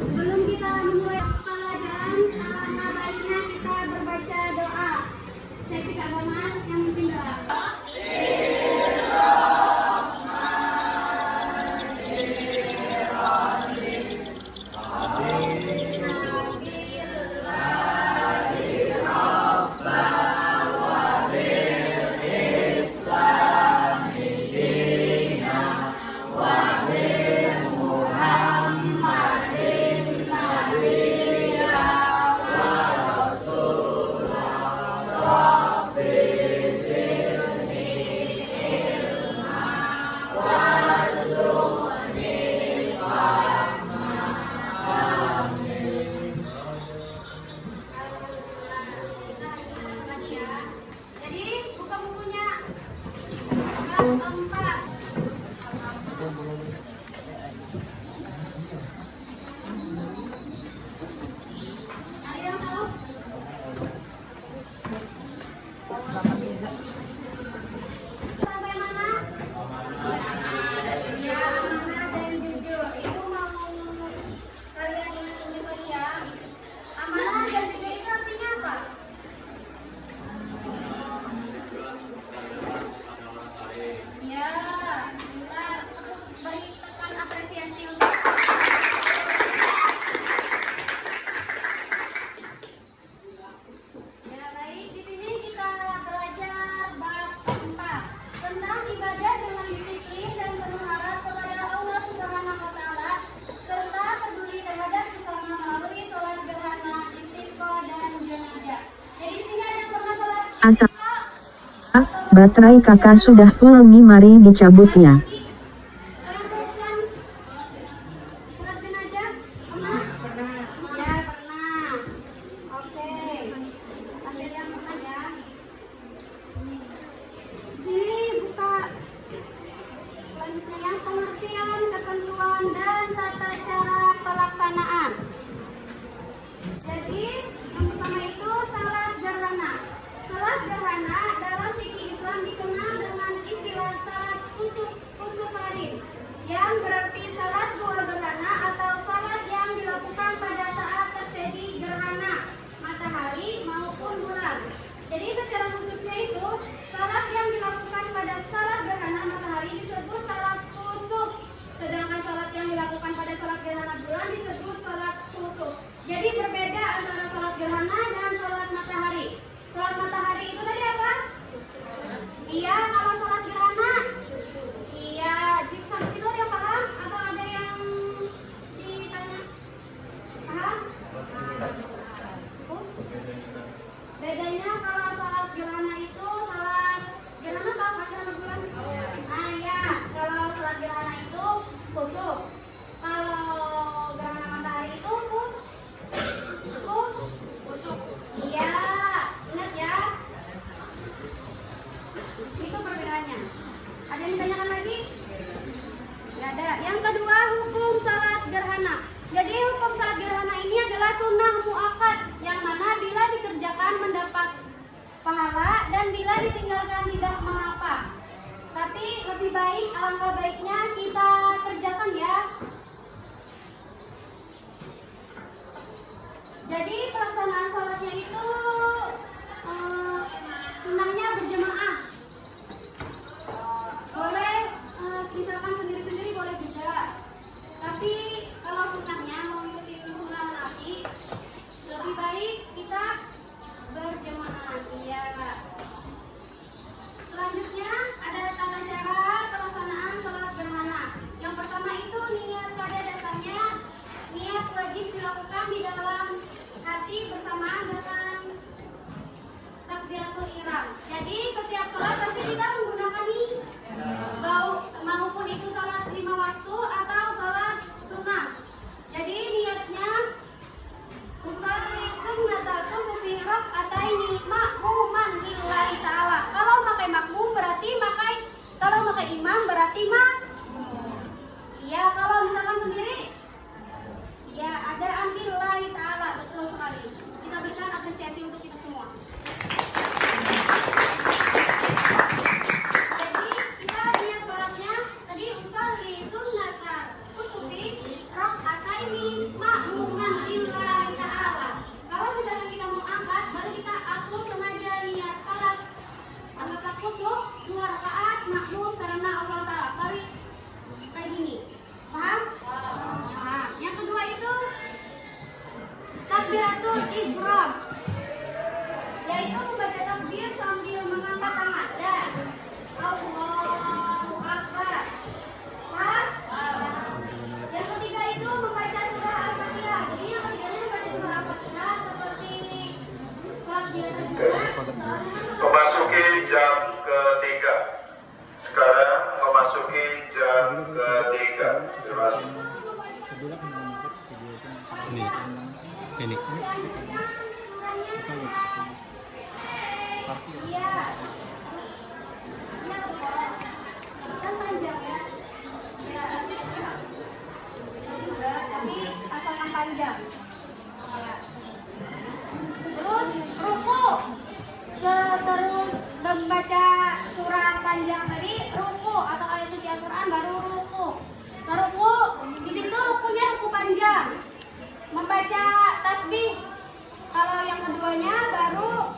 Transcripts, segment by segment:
Sebelum kita memulai pelajaran, alangkah baiknya kita berbaca doa. Sesi keagamaan yang mungkin doa. Jadi buka bukunya. Yang keempat. Ada yang tahu? Sampai mana? Ya, amanah dan jujur. Itu mau kalian ingat ya. Amanah dan jujur itu artinya apa? Ya, kita berikan apresiasi untuk ya, baik. Di sini kita belajar bab 4 tentang ibadah dengan disiplin dan penuh harap kepada Allah Subhanahu wa taala serta peduli terhadap sesama melalui sholat gerhana, istisqa dan jenazah. Jadi di sini ada yang pernah sholat istisqa? Baterai kakak sudah full nih, mari dicabut ya. Orang perempuan sholat jenazah pernah? Ya, pernah. Oke. Ada yang pernah ya? Di sini buka selanjutnya yang pengertian, ketentuan, dan tata cara pelaksanaan. Jadi yang pertama itu salat gerhana. Salat gerhana dalam fikih Islam dikenal dengan istilah salat kusuf hari, yang berarti salat dua gerhana atau salat yang dilakukan pada saat terjadi gerhana matahari maupun bulan. Jadi secara khususnya itu salat yang dilakukan pada salat gerhana matahari disebut salat kusuf, sedangkan salat yang dilakukan pada salat gerhana bulan disebut salat kusuf. Jadi berbeda antara salat gerhana dan salat matahari. Salat matahari itu tadi apa? Iya, kalau salat gerhana. Iya, sampai situ ada yang paham atau ada yang ditanya? Paham? Bedanya kalau salat gerhana itu salat gerhana tahu kan gerhana bulan? Nah ya, kalau salat gerhana itu kusuf. Kalau gerhana matahari itu kusuf. Iya, ingat ya. Itu perbedaannya. Ada yang ditanyakan lagi? Tidak ada. Yang kedua, hukum salat gerhana. Jadi hukum salat gerhana ini adalah sunnah muakkad, yang mana bila dikerjakan mendapat pahala dan bila ditinggalkan tidak mengapa. Tapi lebih baik, alangkah baiknya kita kerjakan ya. Jadi pelaksanaan salatnya itu sunnahnya berjamaah. Boleh misalkan sendiri-sendiri boleh juga. Tapi kalau sunnahnya mau ikuti sunnah Nabi, lebih baik kita berjamaah. Iya. Selanjutnya ada tata cara pelaksanaan salat gerhana. Yang pertama itu niat. Pada dasarnya niat wajib dilakukan di dalam hati bersamaan dengan takbiratul ihram. Jadi setiap sholat pasti kita menggunakan ini. Maupun itu sholat 5 waktu atau sholat sunnah. Jadi niatnya usalli sunnataku sufi rak'ataini ma'muman lillahi ta'ala. Kalau pakai makmum berarti kalau pakai imam berarti iya, kalau misalkan sendiri ya ada lillahi ta'ala. Betul sekali. Kita berikan apresiasi untuk kita semua. Jadi kita lihat sholatnya tadi usalli sunnataku sufi rak'ataini ma'muman lillahi ta'ala. Kalau misalnya kita mau angkat, baru kita hapus sengaja niat salat. Angkat kusuk 2 rakaat makmum karena Allah Ta'ala. Baru kayak gini. Paham? Paham. Yang kedua itu takbiratul ihram, yaitu membaca takbir sambil mengangkat tangan dan Allahu Akbar. Paham? Yang ketiga itu membaca surah Al-Fatihah. Jadi yang ketiganya membaca surah Al-Fatihah seperti sholat biasa juga. Memasuki jam ketiga. Sekarang memasuki jam ketiga. Terima kasih. Ini. Iya. Kan panjang ya. Ya, asik ya. Juga, tapi asalkan panjang. Ya. Terus ruku. Terus membaca surah panjang tadi ruku atau ayat suci Al-Quran baru ruku. Ruku di situ rukunya ruku panjang. Membaca tasbih. Kalau yang keduanya baru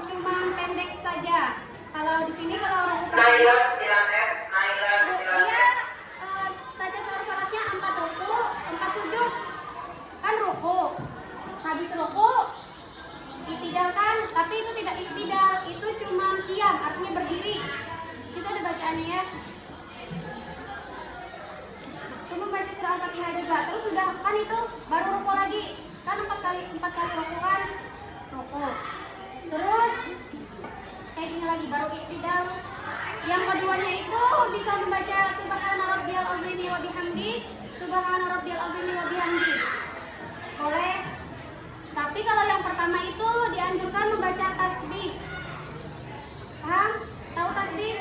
cuma pendek saja. Kalau di sini kalau ruku Naila 9F, Naila 9F. dia baca salatnya 4 ruku, 4 sujud. Kan ruku. Habis ruku itidalkan, tapi itu tidak itidal, itu cuma qiyam, artinya berdiri. Situ ada bacaannya ya. Itu membaca surah Al-Fatihah juga. Terus sudah kan itu baru ruku lagi. Kan 4 kali ruku kan? Ruku. Terus kayak gini lagi baru itidal. Yang keduanya itu bisa membaca subhana rabbiyal azimi wa bihamdi, subhana rabbiyal azimi wa bihamdi. Boleh. Tapi kalau yang pertama itu dianjurkan membaca tasbih. Paham? Tahu tasbih?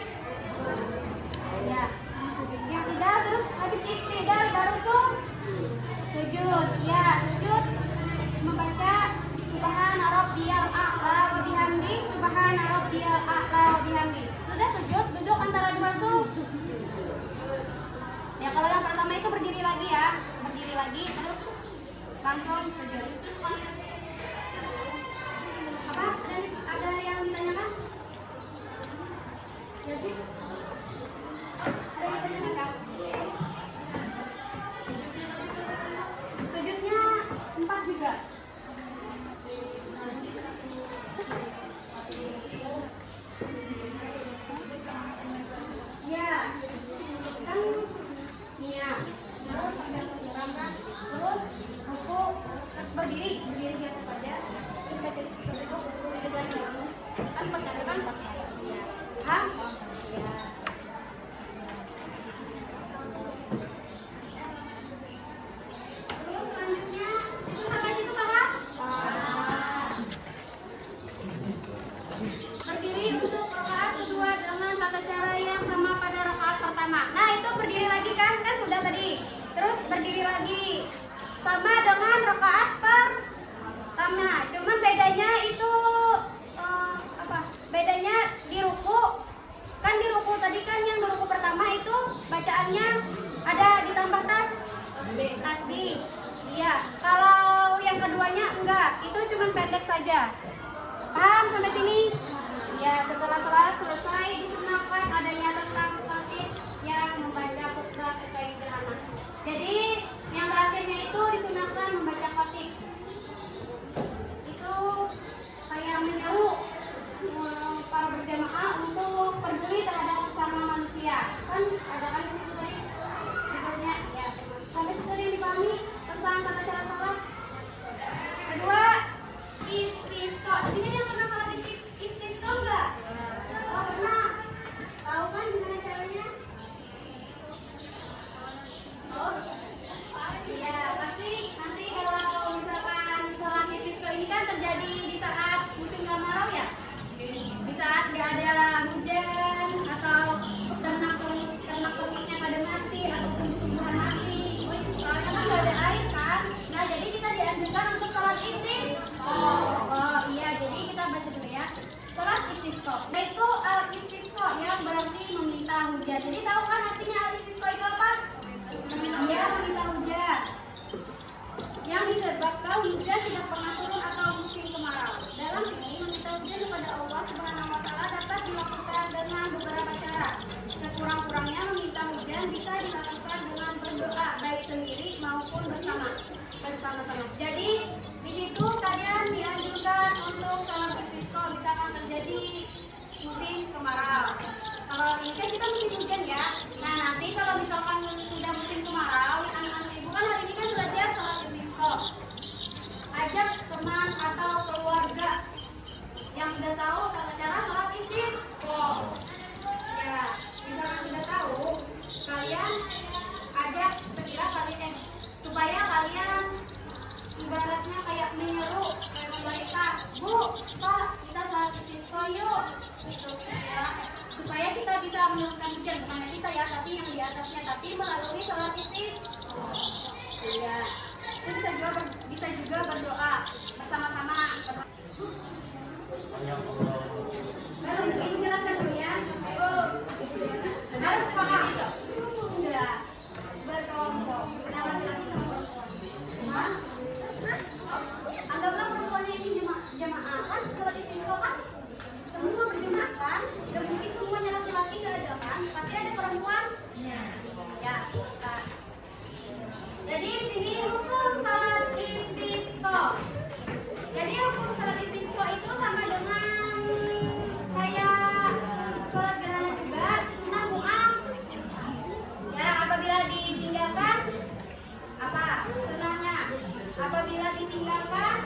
Ya. Yang tidak terus habis iktidal baru sujud. Ya, sujud membaca subhana rabbiyal a'la wa bihamdi, subhana rabbiyal a'la wa bihamdi. Sudah sujud, duduk antara 2 sujud. Ya, kalau yang pertama itu berdiri lagi ya. Berdiri lagi terus langsung sujud. Apa? Ada yang ditanyakan? Ya sih. Ada yang ditanyakan? Sujudnya 4 juga. Ya, kan iya. Terus sambil menyiram kan, terus ruku, terus berdiri biasa saja. Terus baca sujud lagi. Kan bacanya kan? Iya. Paham? Iya. Terus selanjutnya itu sampai situ paham? Berdiri untuk rakaat kedua dengan tata cara yang sama pada rakaat pertama. Nah, itu berdiri lagi kan sudah tadi. Terus berdiri lagi sama dengan rakaat pertama. Cuman bedanya itu bedanya di ruku. Kan di ruku tadi kan yang di ruku pertama itu bacaannya ada ditambah tasbih. Iya. Kalau yang keduanya enggak, itu cuman pendek saja. Paham sampai sini? Ya, setelah salat selesai disunahkan adanya tentang khatib yang membaca khutbah sebagai gerhana. Jadi yang terakhirnya itu disunahkan membaca khatib. Itu kayak menyeru para berjamaah untuk peduli terhadap sesama manusia. Kan ada kan di situ tadi berikutnya ya. Sampai situ yang dipahami tentang tata cara salat. Kedua, istisqa. Di sini yang pernah salat istisqa Salat istisqa, yaitu al-istisqa yang berarti meminta hujan. Jadi tahu kan artinya al-istisqa itu apa? Ya, meminta hujan. Yang disebabkan hujan tidak pernah turun atau musim kemarau. Dalam ini meminta hujan kepada Allah Subhanahu wa taala dapat dilakukan dengan beberapa cara. Sekurang-kurangnya meminta hujan bisa dilakukan dengan berdoa baik sendiri maupun bersama-sama. Jadi di situ kalian dianjurkan untuk salat istisqa misalkan terjadi musim kemarau. Kalau ini kan kita musim hujan ya. Nah nanti kalau misalkan sudah musim kemarau, anak-anak ibu kan hari ini kan belajar salat istisqa. Ajak teman atau keluarga yang sudah tahu tata cara salat istisqa. Ya, misalkan sudah tahu, kalian ajak supaya kalian ibaratnya kayak menyeru kayak mereka, Bu, Pak, kita salat istisqa yuk. Gitu, supaya kita bisa menurunkan hujan, bukan kita ya, tapi yang di atasnya, tapi melalui salat istisqa. Ya, itu bisa juga berdoa bersama-sama. Baru ini jelaskan dulu ya. Harus paham. Enggak. Berkelompok. Laki-laki sama perempuan. Mas, anggaplah perempuannya ini jamaah kan, salat istisqa kan? Semua berjamaah kan? Tidak mungkin semuanya laki-laki nggak ada kan? Pasti ada perempuan. Ya. Jadi di sini hukum salat istisqa. Jadi hukum salat istisqa itu sama dengan kayak salat gerhana juga, sunnah mu'ah. Ya, apabila ditinggalkan apa? Sunnahnya. Apabila ditinggalkan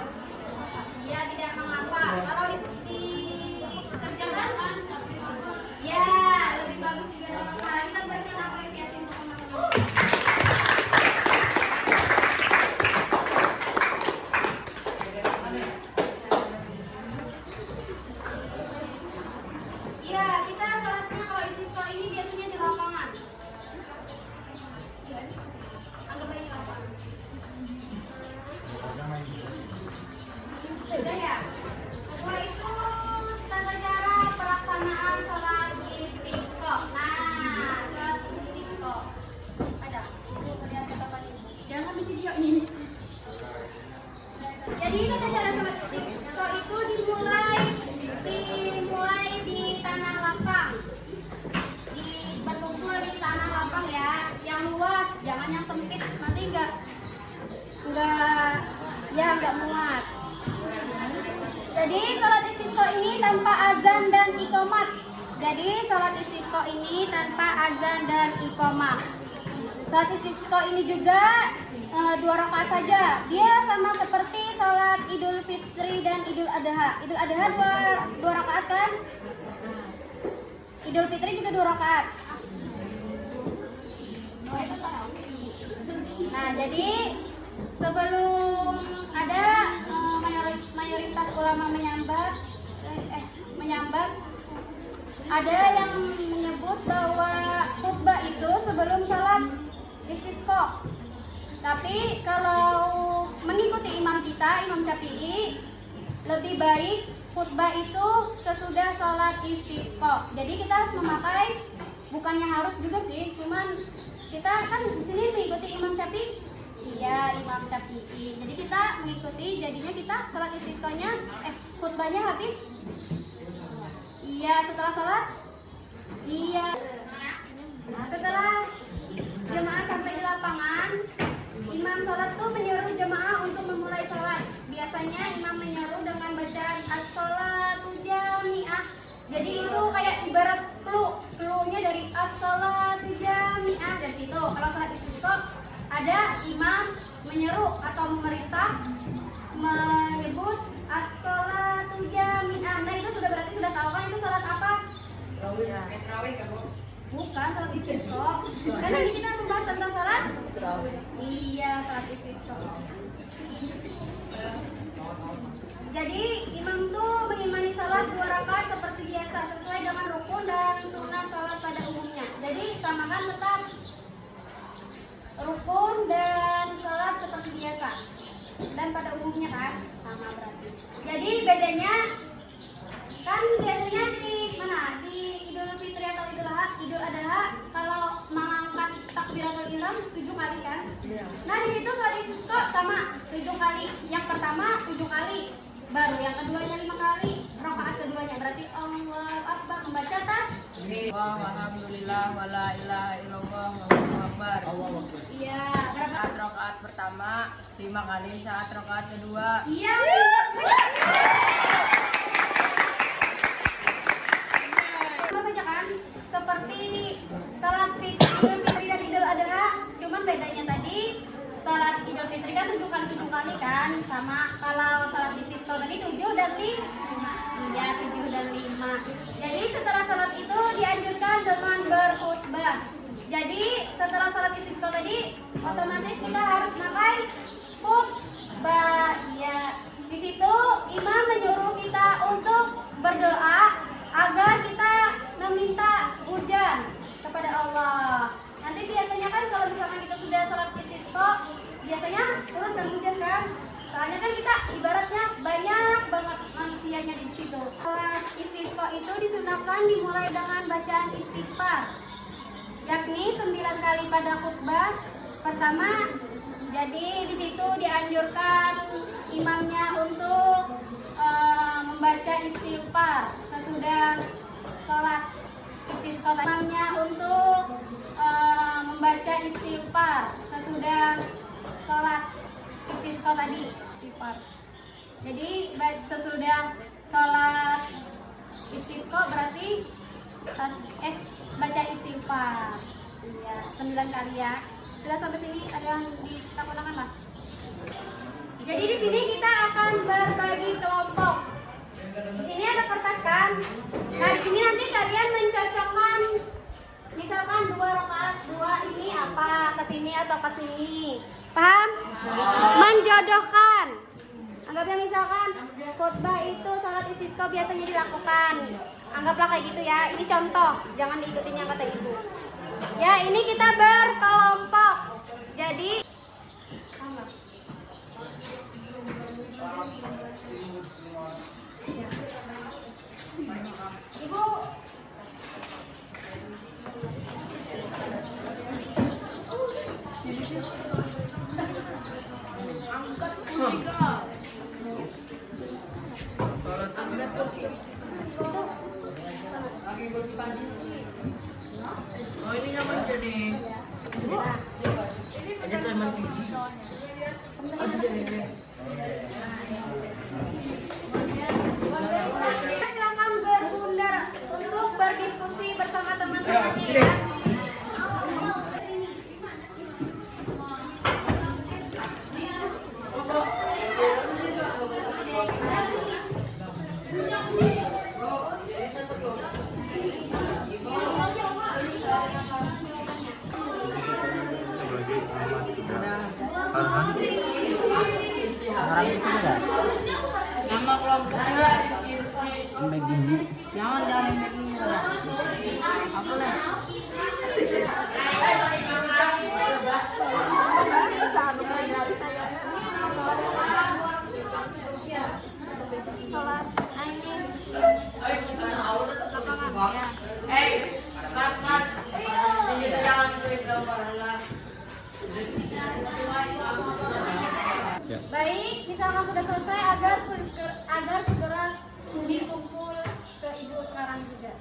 ya tidak mengapa. Kalau dikerjakan ya lebih bagus juga dalam masalah. Kita berikan apresiasi untuk teman-teman. Iya, kita salatnya kalau istisqa ini biasanya di lapangan. Anggap aja lapangan. Beda ya? Setelah itu tata cara pelaksanaan salat istisqa. Nah, salat istisqa. Ada. Lihat catatan ini. Jangan di video ini. Jadi tata cara salat istisqa itu dimulai di tanah lapang. Berkumpul di tanah lapang ya, yang luas, jangan yang sempit, nanti enggak muat. Jadi salat istisqa ini tanpa azan dan iqamah. Salat istisqa ini juga 2 rakaat saja. Dia sama seperti salat Idul Fitri dan Idul Adha. Idul Adha 2 rakaat kan? Idul Fitri juga 2 rakaat. Nah, jadi sebelum ada mayoritas ulama menyambat, ada yang menyebut bahwa khutbah itu sebelum salat istisqa. Tapi kalau mengikuti imam kita, Imam Syafi'i, lebih baik khutbah itu sesudah salat istisqa. Jadi kita harus memakai, bukannya harus juga sih, cuman kita kan di sini mengikuti Imam Syafi'i. Iya, Imam Syafi'i. Jadi kita mengikuti, jadinya kita salat istisqanya khutbahnya habis. Iya, setelah salat. Iya. Setelah jemaah sampai di lapangan, imam salat tuh menyuruh jemaah untuk memulai salat. Biasanya imam menyuruh dengan bacaan as-sholatu jami'ah. Jadi itu kayak ibarat clue-nya dari as-sholatu jami'ah dari situ. Kalau salat istisqa ada imam menyeru atau memerintah menyebut as-sholatu jami'ah. Nah itu sudah berarti sudah tahu kan itu salat apa? Bukan, salat istisqa. Karena ini kita membahas tentang salat. Iya, salat istisqa. Jadi imam tuh mengimani salat 2 rakaat seperti biasa sesuai dengan rukun dan sunnah salat pada umumnya. Jadi samakan tetap rukun dan salat seperti biasa. Dan pada umumnya kan sama berarti. Jadi bedanya Kan biasanya di mana? Di Idul Fitri atau Idul Adha kalau mengangkat takbiratul ihram 7 kali kan? Nah, di situ salat istisqa sama 7 kali. Yang pertama 7 kali, baru yang keduanya 5 kali. Rakaat keduanya berarti Allahu Akbar membaca tasbih. Alhamdulillah wala ilaha illallah wallahu akbar. Iya, berapa? Saat rakaat pertama 5 kali, saat rakaat kedua Iya. Sama saja kan? Seperti salat Idul Fitri dan Idul Adha, cuman bedanya tadi salat Idul Fitri kan 7 kali kan, sama kalau salat istisqa tadi 7 dan 5. Iya, 7 dan 5. Jadi setelah salat itu dianjurkan dengan berkhutbah. Jadi setelah salat istisqa tadi otomatis kita harus pakai khutbah. Ya, di situ imam menyuruh kita untuk berdoa agar kita meminta hujan kepada Allah. Nanti biasanya kan kalau misalkan kita sudah salat istisqa, biasanya turun dan hujan kan? Soalnya kan kita ibaratnya banyak banget manusianya di situ. Salat istisqa itu disunahkan dimulai dengan bacaan istighfar, yakni 9 kali pada khutbah pertama. Jadi di situ dianjurkan imamnya untuk membaca istighfar sesudah sholat istisqa. Imamnya untuk membaca istighfar sesudah sholat istisqa tadi. Istighfar. Jadi sesudah sholat istisqa berarti baca istighfar. Iya, 9 kali ya. Sudah sampai sini ada yang ditakutan lah. Jadi di sini kita akan berbagi kelompok. Di sini ada kertas kan? Nah, di sini nanti kalian mencocokkan misalkan 2 rakaat, 2 ini apa, ke sini atau ke sini. Paham? Menjodohkan. Anggapnya misalkan khutbah itu salat istisqa biasanya dilakukan. Anggaplah kayak gitu ya. Ini contoh, jangan diikutin yang kata ibu. Ya, ini kita berkelompok. Jadi Ibu Oh, ini nyaman jadi. Ada teman biji. silakan berbundar untuk berdiskusi bersama teman-teman ya. nama kelompoknya Sampai gini. jangan begini apa lah Sholat ini Ya. baik, misalkan sudah selesai agar segera dikumpul ke ibu sekarang juga.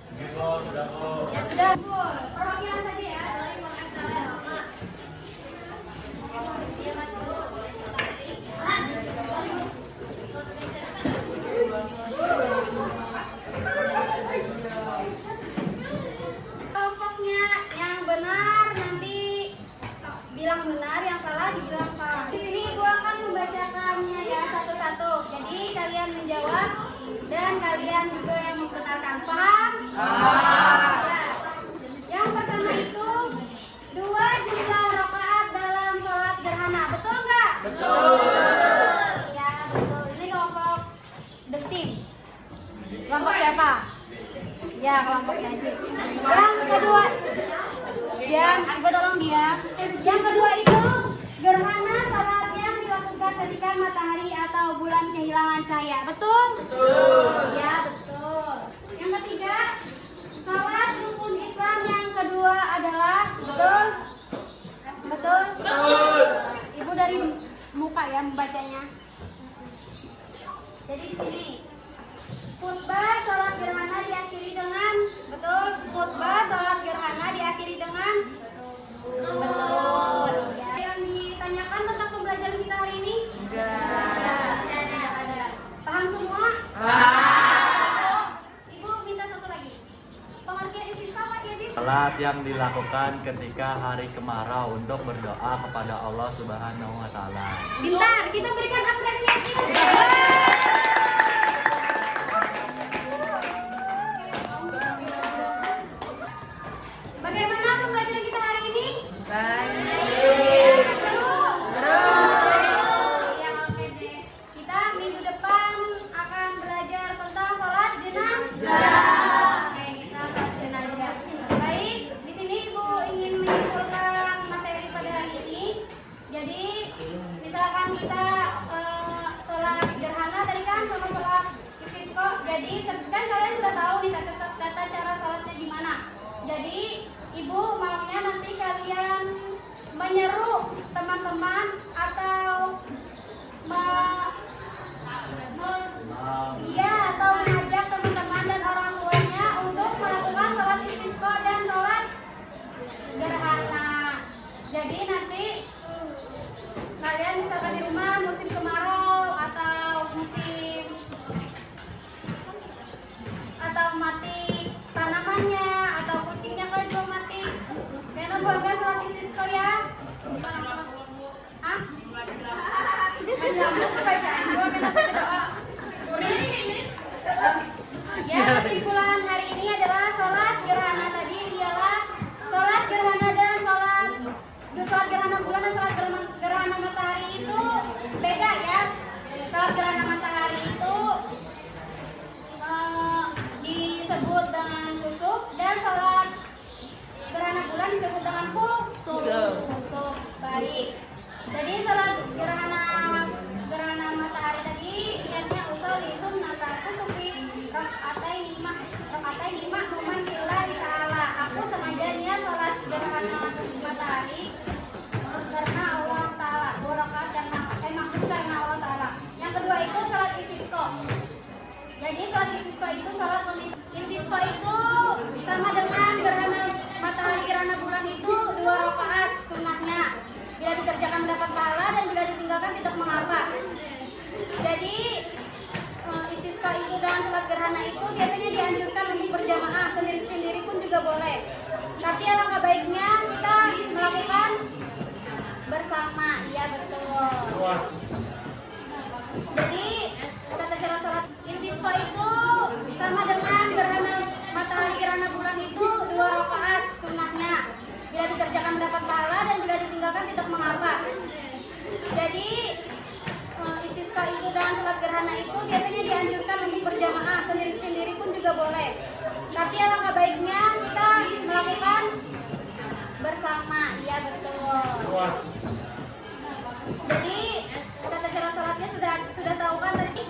Ya sudah, perwakilan saja ya. Sorry, mau acara lama. Kelompoknya yang benar nanti bilang benar, yang salah dibilang salah. Di sini ibu akan membacakannya ya satu-satu. Jadi kalian menjawab dan kalian juga yang membenarkan. Paham? Ya. Yang pertama itu 2 jumlah rakaat dalam sholat gerhana. Betul nggak? Betul. Ya betul. Ini kelompok the team. Kelompok siapa? Ya kelompoknya aja. Yang kedua, ibu tolong dia. Yang kedua itu gerhana salat yang dilakukan juga ketika matahari atau bulan kehilangan cahaya. Betul? Betul. Ya, betul. Yang ketiga, salat rukun Islam yang kedua adalah betul? Betul? Betul. Ibu dari muka ya membacanya. Jadi di sini khutbah salat gerhana diakhiri dengan betul. Khutbah salat gerhana diakhiri dengan betul. Ya. Yang ditanyakan tentang pembelajaran kita hari ini? Enggak. Ada. Paham semua? Ibu minta satu lagi. Pengertian istisqa apa ya, Din? Salat yang dilakukan ketika hari kemarau untuk berdoa kepada Allah Subhanahu wa taala. Bintar, kita berikan apresiasi. Bagaimana pembelajaran kita hari ini? Baik. Seru? Ya, oke deh. Kita minggu depan akan belajar tentang sholat jenazah. Oke, kita sholat jenazah. Baik, di sini Ibu ingin menyimpulkan materi pada hari ini. Jadi, misalkan kita sholat gerhana tadi kan sama sholat istisqa. Jadi, kan kalian sudah tahu nih tata cara sholatnya gimana. Jadi, Ibu maunya nanti kalian menyeru teman-teman atau atau mengajak teman-teman dan orang tuanya untuk melakukan sholat istisqa dan sholat gerhana. Jadi nanti kalian misalkan di rumah musim kemarau atau mati tanamannya atau kucingnya kalau juga mati, kalian boleh sholat istisqa ya. Hah? Bacaan doa, kena baca doa. Ya, kesimpulan hari ini adalah sholat gerhana tadi ialah sholat gerhana dan sholat gerhana bulan dan sholat gerhana matahari itu beda ya. Sholat gerhana matahari itu disebut dengan kusuf dan sholat gerhana bulan disebut dengan kusuf. Baik. Jadi sholat gerhana matahari tadi niatnya usul di sunnata kusufi rakatai lima numan lillahi ta'ala. Aku sengaja niat sholat gerhana matahari karena Allah Ta'ala, 2 rakaat emang itu karena Allah Ta'ala. Yang kedua itu sholat istisqa. Jadi sholat istisqa itu sholat istisqa itu sama dengan gerhana matahari gerhana bulan itu 2 rakaat sunnahnya. Bila dikerjakan mendapat pahala dan bila ditinggalkan tidak mengapa. Jadi istisqa itu dan sholat gerhana itu biasanya dianjurkan untuk berjamaah, sendiri-sendiri pun juga boleh. Tapi alangkah baiknya kita melakukan bersama, ya betul. Jadi tata cara sholat istisqa itu sama dengan gerhana matahari gerhana bulan itu 2 rakaat sunnahnya. Bila dikerjakan mendapat pahala dan bila ditinggalkan tidak mengapa. Jadi istisqa itu dan sholat gerhana itu biasanya dianjurkan untuk berjamaah, sendiri-sendiri pun juga boleh. Tapi alangkah baiknya kita melakukan bersama, ya betul. Jadi tata cara sholatnya sudah tahu kan tadi?